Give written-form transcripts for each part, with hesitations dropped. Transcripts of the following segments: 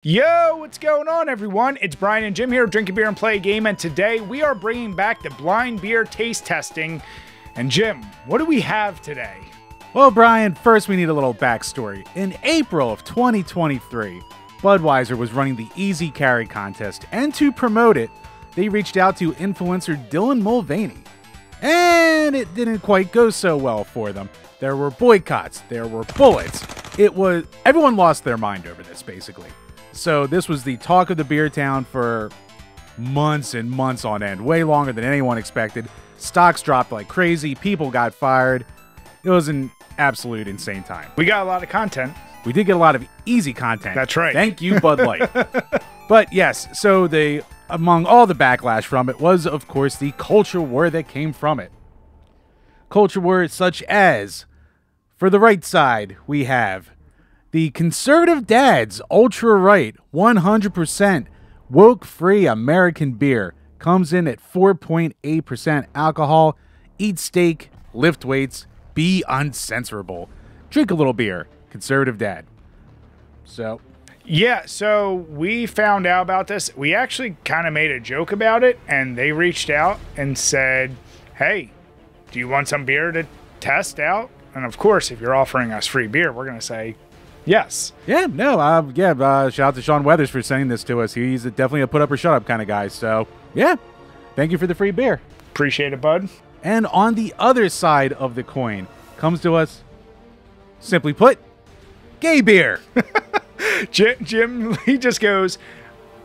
Yo, what's going on, everyone? It's Brian and Jim here of Drink a Beer and Play a Game, and today we are bringing back the blind beer taste testing. And Jim, what do we have today? Well, Brian, first we need a little backstory. In April of 2023, Budweiser was running the Easy Carry contest, and to promote it, they reached out to influencer Dylan Mulvaney. And it didn't quite go so well for them. There were boycotts, there were bullets. Everyone lost their mind over this, basically. So this was the talk of the beer town for months and months on end, way longer than anyone expected. Stocks dropped like crazy, people got fired. It was an absolute insane time. We got a lot of content. We did get a lot of easy content. That's right. Thank you, Bud Light. But yes, so among all the backlash from it was, of course, the culture war that came from it. Culture wars such as, for the right side, we have the conservative dads, ultra-right, 100% woke-free American beer. Comes in at 4.8% alcohol. Eat steak, lift weights, be uncensorable. Drink a little beer. Conservative dad. So... yeah, so we found out about this. We actually kind of made a joke about it, and they reached out and said, hey, do you want some beer to test out? And of course, if you're offering us free beer, we're going to say yes. Yeah, no, shout out to Sean Weathers for sending this to us. He's definitely a put up or shut up kind of guy. So, yeah, thank you for the free beer. Appreciate it, bud. And on the other side of the coin comes to us, simply put, gay beer. Jim, he just goes,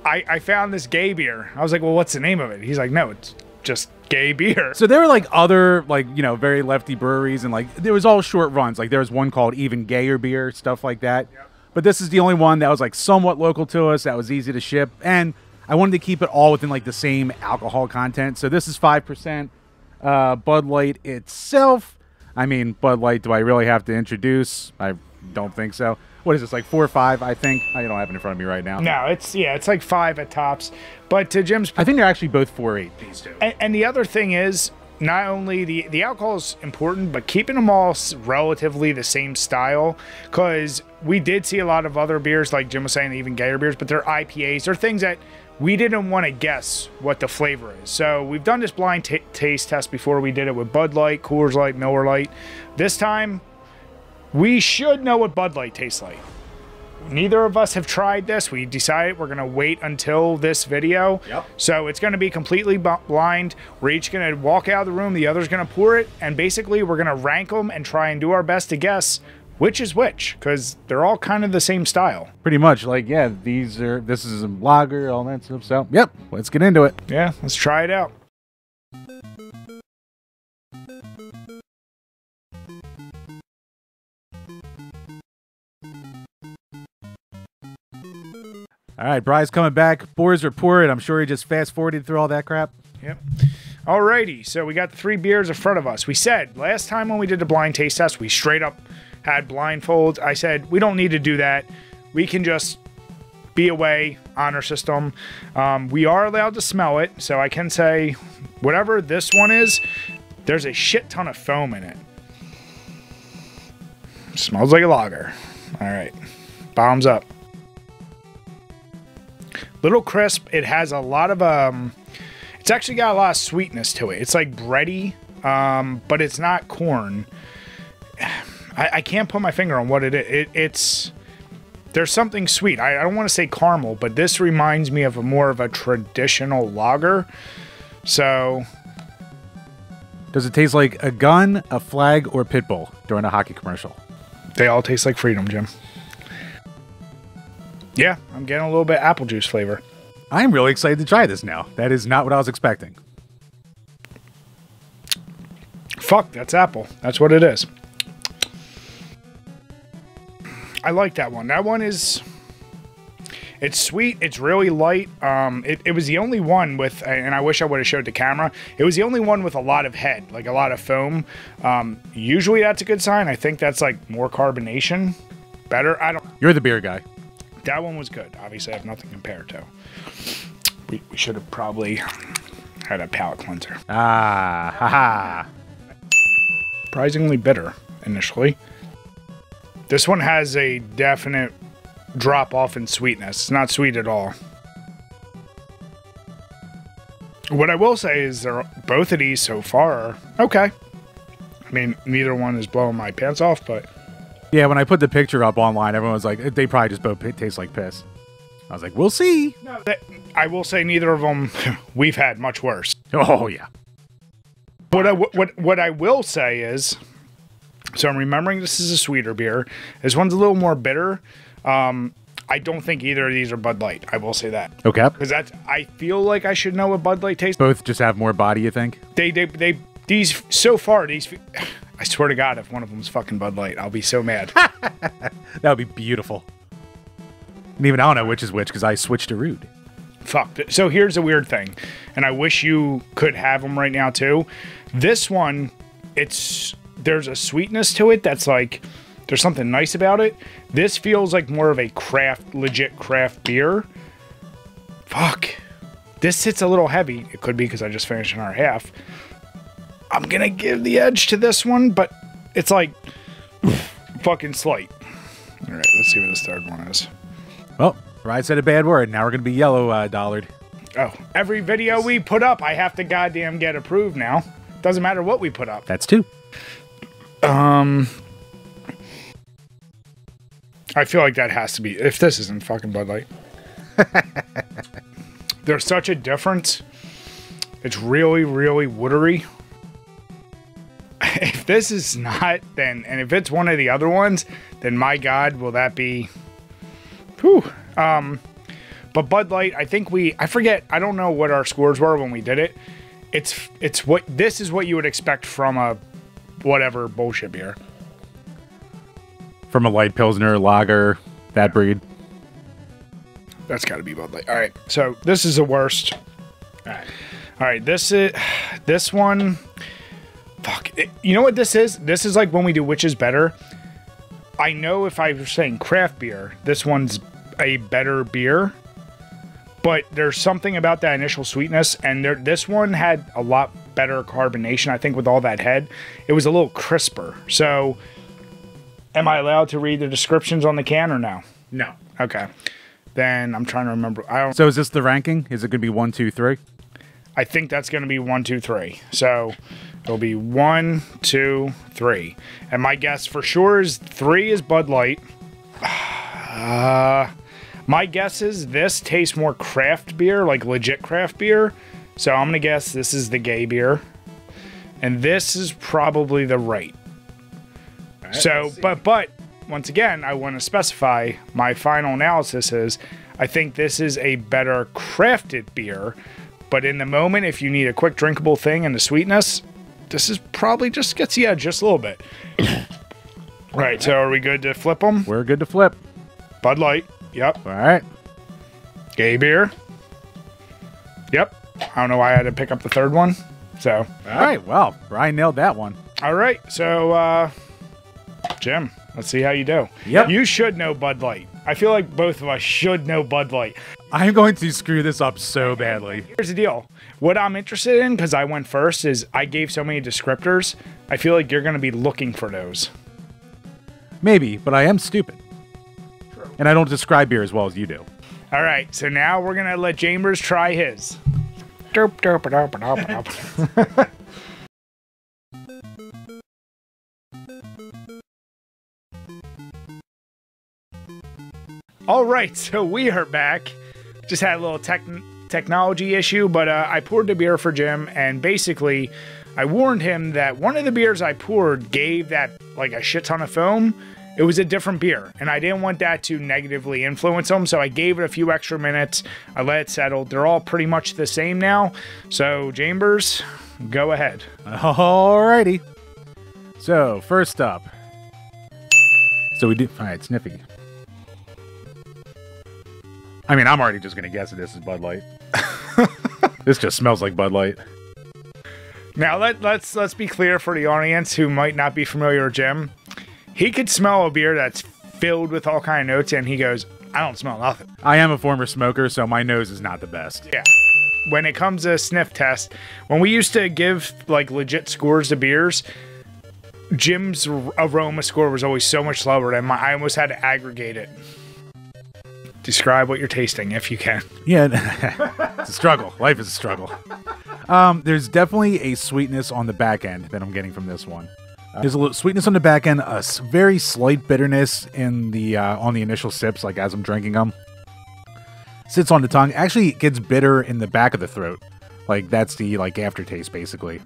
I found this gay beer. I was like, well, what's the name of it? He's like, no, it's just gay beer. So there were like other, very lefty breweries, and there was all short runs. Like there was one called Even Gayer Beer, stuff like that. Yep. But this is the only one that was like somewhat local to us, that was easy to ship. And I wanted to keep it all within like the same alcohol content. So this is 5%. Bud Light itself, I mean, Bud Light, do I really have to introduce? I don't think so. What is this, like 4 or 5, I think? I don't have it in front of me right now. No, it's like 5 at tops. But to Jim's... I think they're actually both 4.8, these two. And the other thing is, not only the alcohol is important, but keeping them all relatively the same style. Because we did see a lot of other beers, like Jim was saying, even gayer beers, but they're IPAs. They're things that we didn't want to guess what the flavor is. So we've done this blind taste test before. We did it with Bud Light, Coors Light, Miller Light. This time, we should know what Bud Light tastes like. Neither of us have tried this. We decided we're going to wait until this video. Yep. So it's going to be completely blind. We're each going to walk out of the room. The other's going to pour it. And basically, we're going to rank them and try and do our best to guess which is which. Because they're all kind of the same style. Pretty much. Like, yeah, this is a lager, all that stuff. So, yep, let's get into it. Yeah, let's try it out. All right, Bry's coming back. Boars are poured. I'm sure he just fast-forwarded through all that crap. Yep. Alrighty, so we got the 3 beers in front of us. We said last time when we did the blind taste test, we straight up had blindfolds. I said, we don't need to do that. We can just be away, honor system. We are allowed to smell it, so I can say whatever this one is, there's a shit ton of foam in it. Smells like a lager. All right, bottoms up. Little crisp. It has a lot of it's actually got a lot of sweetness to it. It's like bready, but it's not corn. I can't put my finger on what it is. It's there's something sweet. I don't want to say caramel, but this reminds me of more of a traditional lager. So, does it taste like a gun, a flag, or Pitbull during a hockey commercial? They all taste like freedom, Jim. Yeah, I'm getting a little bit apple juice flavor. I'm really excited to try this now. That is not what I was expecting. Fuck, that's apple. That's what it is. I like that one. That one is... it's sweet. It's really light. It was the only one with... and I wish I would have showed the camera. It was the only one with a lot of head. Like a lot of foam. Usually that's a good sign. I think that's like more carbonation. Better. I don't... You're the beer guy. That one was good. Obviously, I have nothing compared to. We should have probably had a palate cleanser. Ah, haha. Surprisingly bitter initially. This one has a definite drop off in sweetness. It's not sweet at all. What I will say is both of these so far are okay. I mean, neither one is blowing my pants off, but... Yeah, when I put the picture up online, everyone was like, they probably just both taste like piss. I was like, we'll see. No, I will say neither of them we've had much worse. Oh, yeah. What I will say is, so I'm remembering this is a sweeter beer. This one's a little more bitter. I don't think either of these are Bud Light. I will say that. Okay. Because I feel like I should know what Bud Light tastes. Both just have more body, you think? These so far, I swear to God, if one of them is fucking Bud Light, I'll be so mad. That would be beautiful. And even I don't know which is which because I switched to Rude. Fuck. So here's a weird thing, and I wish you could have them right now too. This one, there's a sweetness to it that's like, there's something nice about it. This feels like more of a legit craft beer. Fuck. This hits a little heavy. It could be because I just finished another half. I'm gonna give the edge to this one, but it's like fucking slight. All right, let's see what this third one is. Well, Ryan said a bad word. Now we're gonna be yellow dollared. Oh, every video we put up, I have to goddamn get approved now. Doesn't matter what we put up. That's 2. I feel like that has to be, if this isn't fucking Bud Light. There's such a difference. It's really, really watery. If this is not, then, and if it's one of the other ones, then my God, will that be, whew. But Bud Light, I think I forget, I don't know what our scores were when we did it. This is what you would expect from a whatever bullshit beer. From a light Pilsner, lager, that breed. That's got to be Bud Light. All right, so this is the worst. All right, this one. Fuck. You know what this is? This is like when we do which is better. I know if I was saying craft beer, this one's a better beer. But there's something about that initial sweetness, and this one had a lot better carbonation, I think, with all that head. It was a little crisper. So, am I allowed to read the descriptions on the can or no? No. Okay. Then I'm trying to remember. So is this the ranking? Is it going to be 1, 2, 3? I think that's going to be 1, 2, 3. So it'll be 1, 2, 3. And my guess for sure is 3 is Bud Light. My guess is this tastes more craft beer, like legit craft beer. So I'm going to guess this is the gay beer. And this is probably the right. Right, so, but once again, I want to specify my final analysis is I think this is a better crafted beer. But in the moment, if you need a quick drinkable thing and the sweetness, this is probably just gets the edge just a little bit. Right, so are we good to flip them? We're good to flip. Bud Light. Yep. All right. Gay beer. Yep. I don't know why I had to pick up the third one. So. All right. Well, Brian nailed that one. All right. So, Jim, let's see how you do. Yep. You should know Bud Light. I feel like both of us should know Bud Light. I'm going to screw this up so badly. Here's the deal. What I'm interested in, because I went first, is I gave so many descriptors. I feel like you're going to be looking for those. Maybe, but I am stupid. True. And I don't describe beer as well as you do. All right, so now we're going to let Chambers try his. Derp, derp, derp, derp, derp. All right, so we are back. Just had a little technology issue, but I poured the beer for Jim, and basically I warned him that one of the beers I poured gave that like a shit ton of foam. It was a different beer, and I didn't want that to negatively influence him, so I gave it a few extra minutes. I let it settle. They're all pretty much the same now. So, Chambers, go ahead. Alrighty. So, first up. So we do... Alright, Sniffy. I mean, I'm already just going to guess that this is Bud Light. This just smells like Bud Light. Now, let's be clear for the audience who might not be familiar with Jim. He could smell a beer that's filled with all kind of notes, and he goes, I don't smell nothing. I am a former smoker, so my nose is not the best. Yeah. When it comes to a sniff test, when we used to give, like, legit scores to beers, Jim's aroma score was always so much lower than mine. I almost had to aggregate it. describe what you're tasting if you can. Yeah, it's a struggle. Life is a struggle. There's definitely a sweetness on the back end that I'm getting from this one. There's a little sweetness on the back end, a very slight bitterness in the on the initial sips, like as I'm drinking them. Sits on the tongue. Actually, it gets bitter in the back of the throat. Like that's the aftertaste, basically.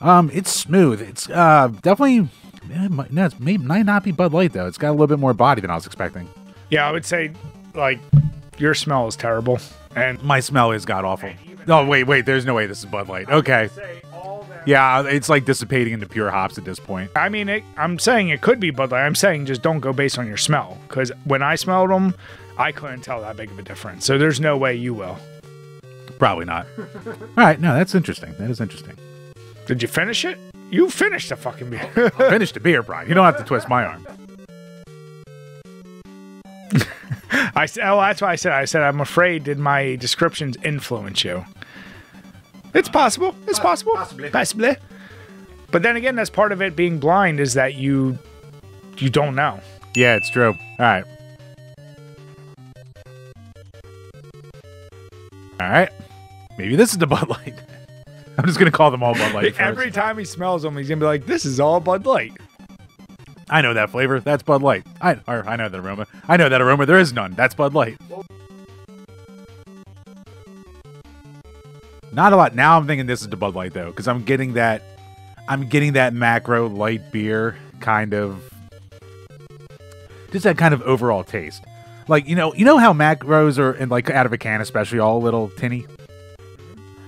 It's smooth. It's definitely. It might not be Bud Light though. It's got a little bit more body than I was expecting. Yeah, I would say like your smell is terrible, and my smell is god awful. Oh wait, there's no way this is Bud Light. Okay. Yeah, it's like dissipating into pure hops at this point. I mean, I'm saying it could be Bud Light. I'm saying just don't go based on your smell, because when I smelled them, I couldn't tell that big of a difference. So there's no way you will. Probably not. All right, no, that's interesting. That is interesting. Did you finish it? You finished the fucking beer. I finished the beer, Brian. You don't have to twist my arm. That's why I said I'm afraid did my descriptions influence you? It's possible. It's possible. Possibly. But then again, that's part of it being blind is that you don't know. Yeah, it's true. All right. All right. Maybe this is the Bud Light. I'm just going to call them all Bud Light. Every time he smells them, he's going to be like, this is all Bud Light. I know that flavor. That's Bud Light. I know that aroma. I know that aroma. There is none. That's Bud Light. Not a lot. Now I'm thinking this is the Bud Light though, because I'm getting that macro light beer kind of, just that kind of overall taste. Like you know how macros are in like out of a can, especially all a little tinny.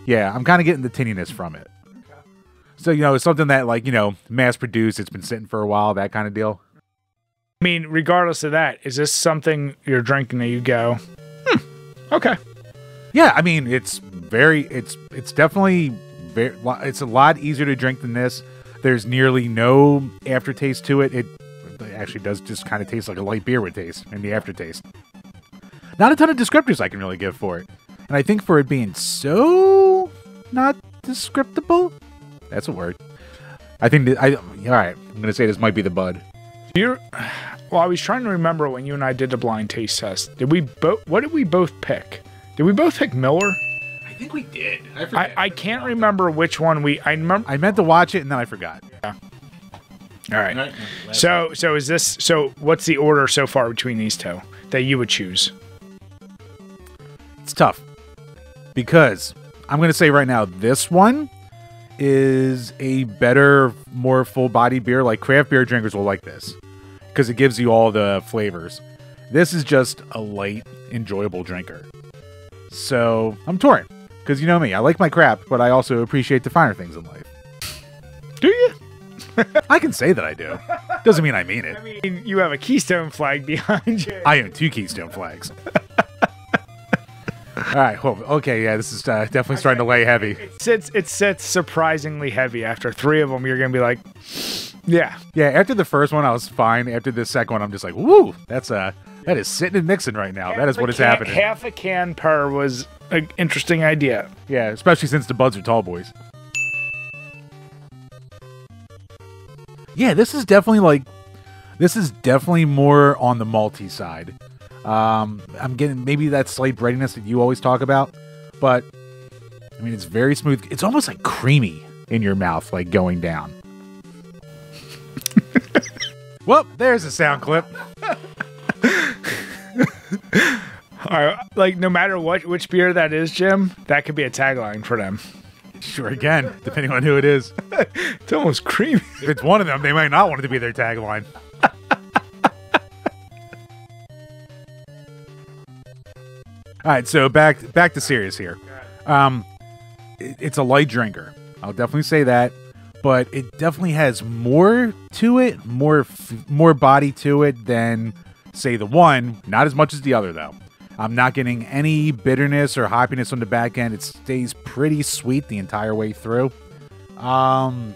Yeah, I'm kind of getting the tinniness from it. So it's something that like mass produced. It's been sitting for a while. That kind of deal. I mean, regardless of that, is this something you're drinking that you go, okay? Yeah, I mean it's definitely very. It's a lot easier to drink than this. There's nearly no aftertaste to it. It actually does just kind of taste like a light beer would taste in the aftertaste. Not a ton of descriptors I can really give for it. And I think for it being so not descriptable, that's a word. I think that all right, I'm going to say this might be the Bud. Well, I was trying to remember when you and I did the blind taste test. What did we both pick? Did we both pick Miller? I think we did. I can't remember which one I remember. I meant to watch it and then I forgot. Yeah. All right. So is this, what's the order so far between these two that you would choose? It's tough because I'm going to say right now, this one is a better, more full body beer. Like craft beer drinkers will like this because it gives you all the flavors. This is just a light, enjoyable drinker. So I'm torn because you know me, I like my crap, but I also appreciate the finer things in life. Do you? I can say that I do. Doesn't mean I mean it. I mean, you have a Keystone flag behind you. I own 2 Keystone flags. All right. Well, okay. Yeah, this is definitely starting to lay heavy. It sits surprisingly heavy. After 3 of them, you're gonna be like, yeah. Yeah. After the first one, I was fine. After the second one, I'm just like, woo. That is sitting and mixing right now. That is what is happening. Half a can per was an interesting idea. Yeah, especially since the Buds are tall boys. Yeah, this is definitely more on the malty side. I'm getting maybe that slight breadiness that you always talk about, but I mean, it's very smooth. It's almost like creamy in your mouth, like going down. Well, there's a sound clip. Like, no matter which beer that is, Jim, that could be a tagline for them. Sure, again, depending on who it is. It's almost creamy. If it's one of them, they might not want it to be their tagline. All right, so back to serious here. It's a light drinker. I'll definitely say that, but it definitely has more to it, more body to it than, say, the one. Not as much as the other, though. I'm not getting any bitterness or hoppiness on the back end. It stays pretty sweet the entire way through. And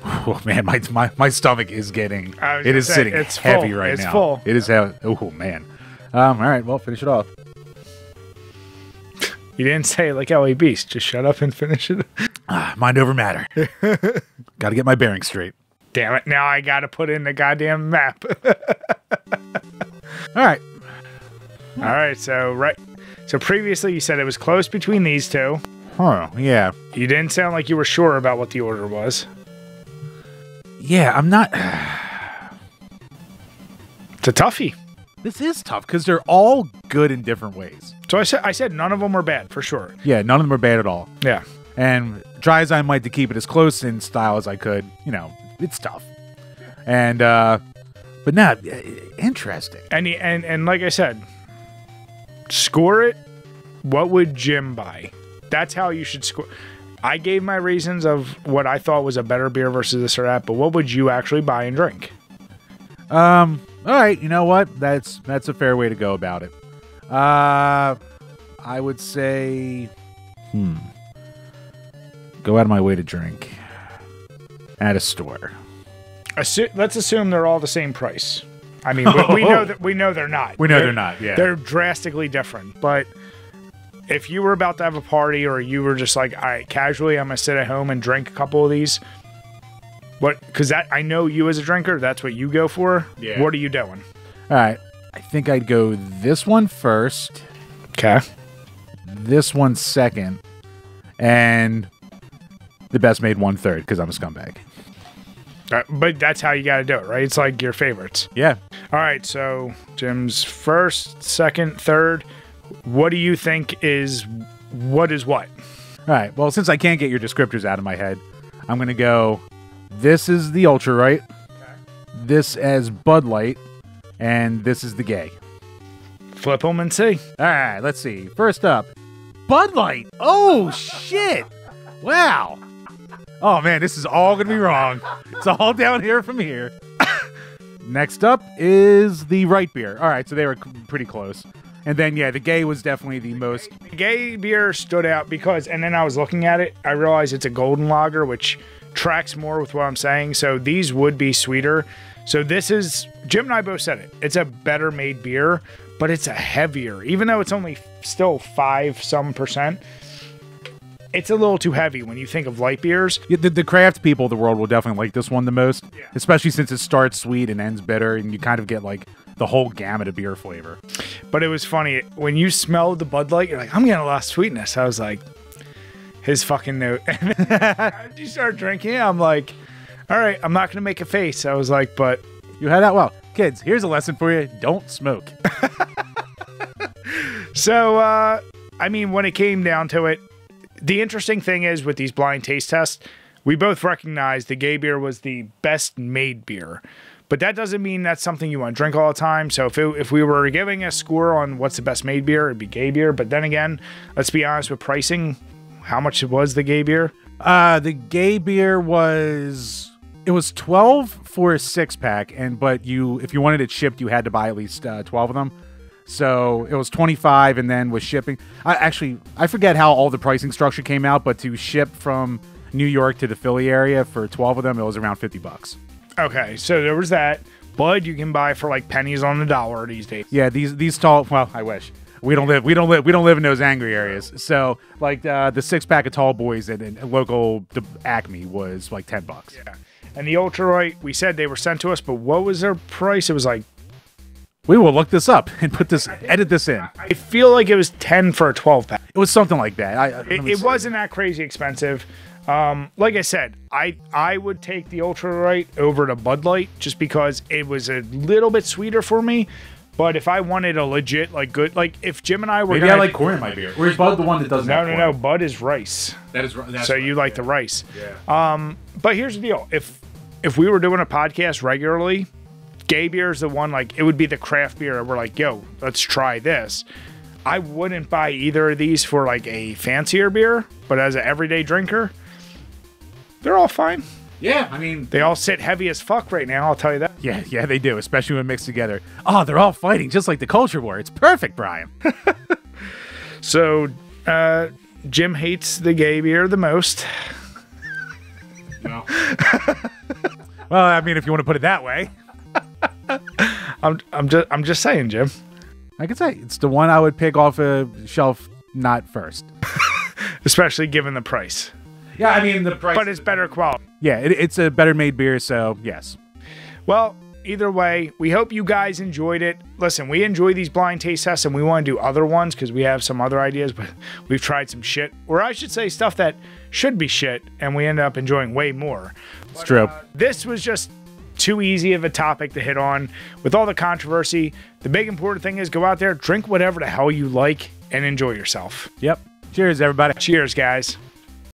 oh man, my stomach is getting, it is sitting heavy right now. It's full. It is heavy. Oh man. All right, well, finish it off. You didn't say it like LA Beast. Just shut up and finish it. Mind over matter. Got to get my bearings straight. Damn it. Now I got to put in the goddamn map. All right. All right. So previously you said it was close between these two. Huh. Yeah. You didn't sound like you were sure about what the order was. Yeah, I'm not. It's a toughie. This is tough because they're all good in different ways. So I said none of them were bad for sure. Yeah, none of them are bad at all. Yeah. And try as I might to keep it as close in style as I could, you know, it's tough. And but no, interesting. And like I said, score it. What would Jim buy? That's how you should score. I gave my reasons of what I thought was a better beer versus this or that, but what would you actually buy and drink? All right, you know what? That's a fair way to go about it. I would say, go out of my way to drink at a store. Let's assume they're all the same price. I mean, we know they're not. We know they're not. Yeah, they're drastically different. But if you were about to have a party, or you were just like, all right, casually, I'm gonna sit at home and drink a couple of these. What? Because I know you as a drinker, that's what you go for. Yeah. What are you doing? All right, I think I'd go this one first. Okay. This one second, and the best made one third because I'm a scumbag. But that's how you got to do it, right? It's like your favorites. Yeah. All right, so Jim's first, second, third. What do you think is what? All right, well, since I can't get your descriptors out of my head, I'm going to go, this is the Ultra Right, this as Bud Light, and this is the Gay. Flip them and see. All right, let's see. First up, Bud Light. Oh, shit. Wow. Oh, man, this is all going to be wrong. It's all down here from here. Next up is the Right beer. All right, so they were pretty close. And then, yeah, the Gay was definitely the most... The Gay beer stood out because, and then I was looking at it, I realized it's a golden lager, which tracks more with what I'm saying. So these would be sweeter. So this is, Jim and I both said it, it's a better made beer, but it's a heavier. Even though it's only still 5% it's a little too heavy when you think of light beers. Yeah, the craft people of the world will definitely like this one the most, yeah. Especially since it starts sweet and ends bitter, and you kind of get like the whole gamut of beer flavor. But it was funny. When you smelled the Bud Light, you're like, I'm getting a lot of sweetness. I was like, his fucking note. And then as you start drinking it, I'm like, all right, I'm not going to make a face. I was like, but... You had that well. Kids, here's a lesson for you. Don't smoke. So, I mean, when it came down to it, the interesting thing is with these blind taste tests, we both recognized the Gay beer was the best made beer. But that doesn't mean that's something you want to drink all the time. So if we were giving a score on what's the best made beer, it'd be Gay beer. But then again, let's be honest with pricing. How much was the Gay beer? The Gay beer was... It was $12 for a 6-pack, but if you wanted it shipped, you had to buy at least 12 of them. So it was $25, and then with shipping, I forget how all the pricing structure came out, but to ship from New York to the Philly area for 12 of them, it was around $50. Okay, so there was that. Bud you can buy for like pennies on the dollar these days. Yeah, these tall. Well, I wish we don't live in those angry areas. So like the 6-pack of Tall Boys at local Acme was like $10. Yeah, and the Ultra Right, we said they were sent to us, but what was their price? It was like. We will look this up and edit this in. I feel like it was 10 for a 12-pack. It was something like that. It wasn't that crazy expensive. Like I said, I would take the Ultra Right over to Bud Light just because it was a little bit sweeter for me. But if I wanted a legit, like good, like if Jim and I were maybe I like corn in my beer. Or is Bud the one that doesn't? No. Bud is rice. That's so you like the rice. Yeah. But here's the deal: if we were doing a podcast regularly, Gay beer is the one, like, it would be the craft beer. We're like, yo, let's try this. I wouldn't buy either of these for, like, a fancier beer, but as an everyday drinker, they're all fine. Yeah, I mean... They all sit heavy as fuck right now, I'll tell you that. Yeah, they do, especially when mixed together. Oh, they're all fighting, just like the culture war. It's perfect, Brian. So, Jim hates the Gay beer the most. No. Well, I mean, if you want to put it that way... I'm just saying, Jim. I could say it's the one I would pick off a shelf, not first. Especially given the price. Yeah, I mean, the price. But it's better quality. Yeah, it's a better made beer, so yes. Well, either way, we hope you guys enjoyed it. Listen, we enjoy these blind taste tests, and we want to do other ones because we have some other ideas, but we've tried some shit, or I should say stuff that should be shit, and we end up enjoying way more. It's true. This was just too easy of a topic to hit on. With all the controversy, the big important thing is go out there, drink whatever the hell you like, and enjoy yourself. Yep. Cheers, everybody. Cheers, guys.